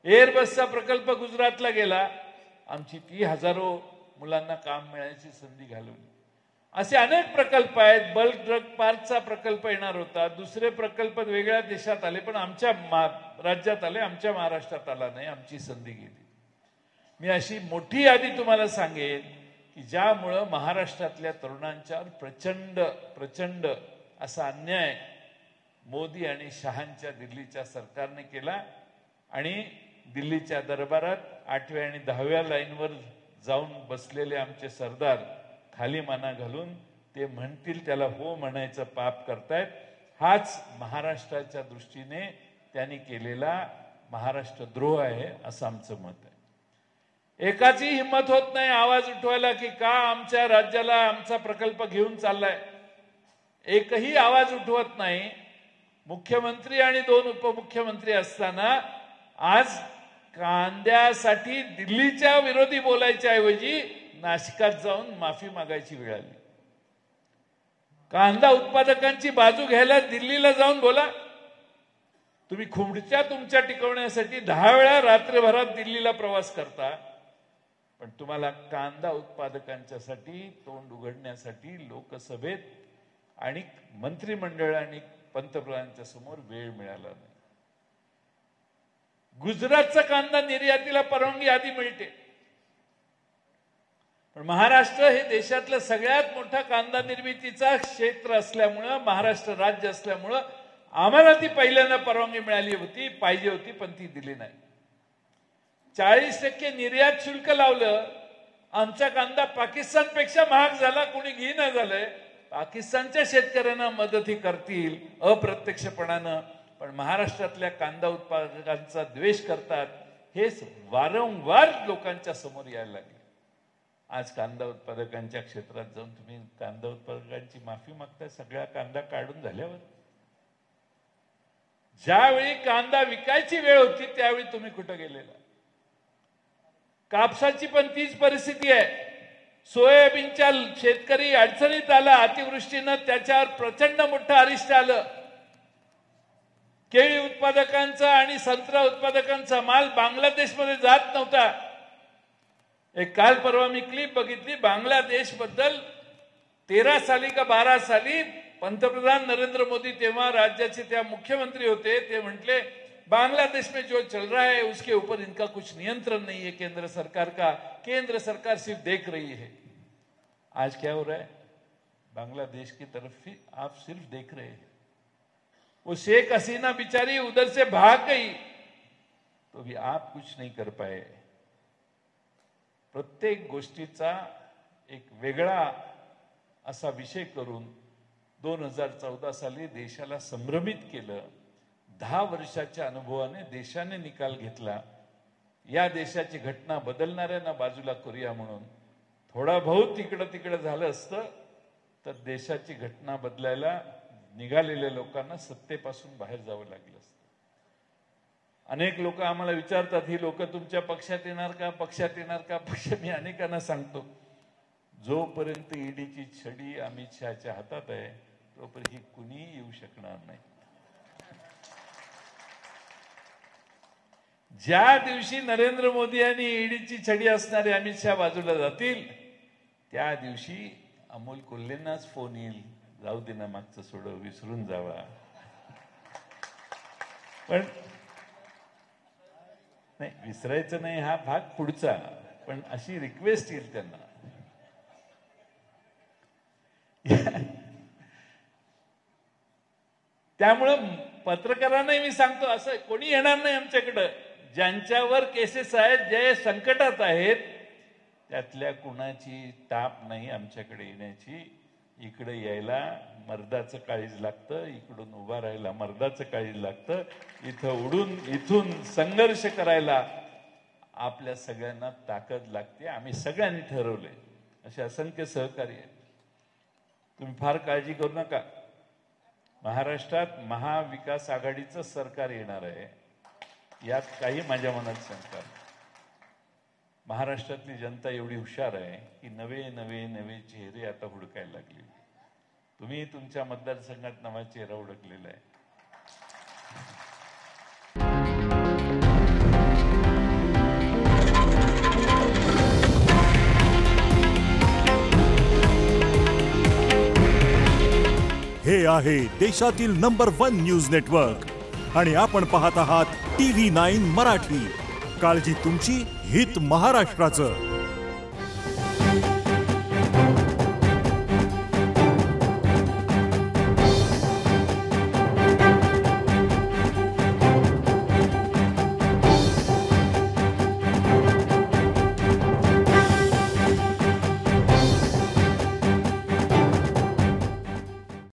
एअरबसचा प्रकल्प गुजरातला गेला, आमची ती हजारो मुलांना काम मिळण्याची संधी घालवली. असे अनेक प्रकल्प आहेत. बल्क ड्रग पार्कचा प्रकल्प येणार होता, दुसरे प्रकल्प वेगळ्या देशात आले, पण आमच्या राज्यात आले, आमच्या महाराष्ट्रात आला नाही, आमची संधी गेली. मी अशी मोठी यादी तुम्हाला सांगेन की ज्यामुळं महाराष्ट्रातल्या तरुणांच्यावर प्रचंड प्रचंड असा अन्याय मोदी आणि शहांच्या दिल्लीच्या सरकारने केला. आणि दिल्लीच्या दरबारात 8व्या आणि 10व्या लाईनवर जाऊन बसलेले आमचे सरदार खाली माना घालून ते म्हणतील त्याला हो म्हणायचं पाप करतायत. हाच महाराष्ट्राच्या दृष्टीने त्यांनी केलेला महाराष्ट्र द्रोह आहे असं आमचं मत आहे. एकाची हिंमत होत नाही आवाज उठवायला की का आमच्या राज्याला आमचा प्रकल्प घेऊन चाललाय. एकही आवाज उठवत नाही. मुख्यमंत्री आणि 2 उपमुख्यमंत्री असताना आज कांद्यासाठी दिल्लीच्या विरोधी बोलायच्या ऐवजी नाशिकात जाऊन माफी मागायची वेळ आली. कांदा उत्पादकांची बाजू घ्यायला दिल्लीला जाऊन बोला. तुम्ही खुर्च्या तुमच्या टिकवण्यासाठी 10 वेळा रात्रभरात दिल्लीला प्रवास करता, पण तुम्हाला कांदा उत्पादकांच्यासाठी तोंड उघडण्यासाठी लोकसभेत आणि मंत्रिमंडळ आणि पंतप्रधानांच्या समोर वेळ मिळाला नाही. गुजरातचा कांदा निर्यातीला परवानगी आधी मिळते, पण महाराष्ट्र हे देशातलं सगळ्यात मोठा कांदा निर्मितीचा क्षेत्र असल्यामुळं, महाराष्ट्र राज्य असल्यामुळं आम्हाला ती पहिल्यांदा परवानगी मिळाली होती, पाहिजे होती, पण ती दिली नाही. 40% निर्यात शुल्क लावलं. आमचा कांदा पाकिस्तानपेक्षा महाग झाला, कोणी घेईना झालंय. पाकिस्तानच्या शेतकऱ्यांना मदतही करतील अप्रत्यक्षपणानं, पण महाराष्ट्रातल्या कांदा उत्पादकांचा द्वेष करतात. हेच वारंवार लोकांच्या समोर यायला लागले. आज कांदा उत्पादकांच्या क्षेत्रात जाऊन तुम्ही कांदा उत्पादकांची माफी मागताय सगळ्या कांदा काढून झाल्यावर. ज्यावेळी कांदा विकायची वेळ होती त्यावेळी तुम्ही कुठं गेलेला. कापसाची पण तीच परिस्थिती आहे. सोयाबीनच्या शेतकरी अडचणीत आला, अतिवृष्टीनं त्याच्यावर प्रचंड मोठं अरिष्ट आलं. केळी उत्पादकांचा आणि संत्रा उत्पादकांचा माल बांगलादेशमध्ये जात नव्हता. एक काल परवा मी क्लिप बघितली, बांगलादेश बद्दल 13 साली का 12 साली पंतप्रधान नरेंद्र मोदी तेव्हा राज्याचे त्या मुख्यमंत्री होते, ते म्हटले बांग्लादेश में जो चल रहा है उसके ऊपर इनका कुछ नियंत्रण नहीं है केंद्र सरकार का, केंद्र सरकार सिर्फ देख रही है. आज क्या हो रहा है? बांग्लादेश की तरफ ही आप सिर्फ देख रहे हैं. वो शेख हसीना बिचारी उधर से भाग गई तो भी आप कुछ नहीं कर पाए. प्रत्येक गोष्टीचा एक वेगळा असा विषय करून 2014 साली देशाला संभ्रमित केलं. 10 वर्षाच्या अनुभवाने देशाने निकाल घेतला. या देशाची घटना बदलणाऱ्यांना बाजूला करूया म्हणून. थोडा बहुत तिकडं तिकडं झालं असतं तर देशाची घटना बदलायला निघालेल्या लोकांना सत्तेपासून बाहेर जावं लागलं असतं. अनेक लोक आम्हाला विचारतात, ही लोक तुमच्या पक्षात येणार का, पक्षात येणार का. मी अनेकांना सांगतो, जोपर्यंत ईडीची छडी अमित शहाच्या हातात आहे तोपर्यंत ही कुणी येऊ शकणार नाही. ज्या दिवशी नरेंद्र मोदी आणि ईडीची छडी असणारे अमित शहा बाजूला जातील त्या दिवशी अमोल कोल्हेंनाच फोन येईल, जाऊ दे ना मागचं सोडव, विसरून जावा. पण नाही, विसरायचं नाही हा भाग पुढचा, पण अशी रिक्वेस्ट येईल त्यांना. त्यामुळं पत्रकारांनाही मी सांगतो, असं कोणी येणार नाही आमच्याकडं. ज्यांच्यावर केसेस आहेत, जे संकटात आहेत, त्यातल्या कुणाची टाप नाही आमच्याकडे येण्याची. इकडे यायला मर्दाचं काळीज लागतं, इकडून उभा राहायला मर्दाचं काळीज लागतं, इथं उडून इथून संघर्ष करायला आपल्या सगळ्यांना ताकद लागते. आम्ही सगळ्यांनी ठरवले, असे असंख्य सहकारी आहेत. तुम्ही फार काळजी करू नका. महाराष्ट्रात महाविकास आघाडीचं सरकार येणार आहे, यात काही माझ्या मनात शंका नाही. महाराष्ट्रातली जनता एवढी हुशार आहे की नवे नवे नवे चेहरे आता हुडकायला लागले. तुम्ही तुमच्या मतदारसंघात नवा चेहरा हुडकलेला आहे. हे आहे देशातील नंबर 1 न्यूज नेटवर्क आणि आपण पाहत आहात TV9 मराठी. काळजी तुमची, हित महाराष्ट्राचं.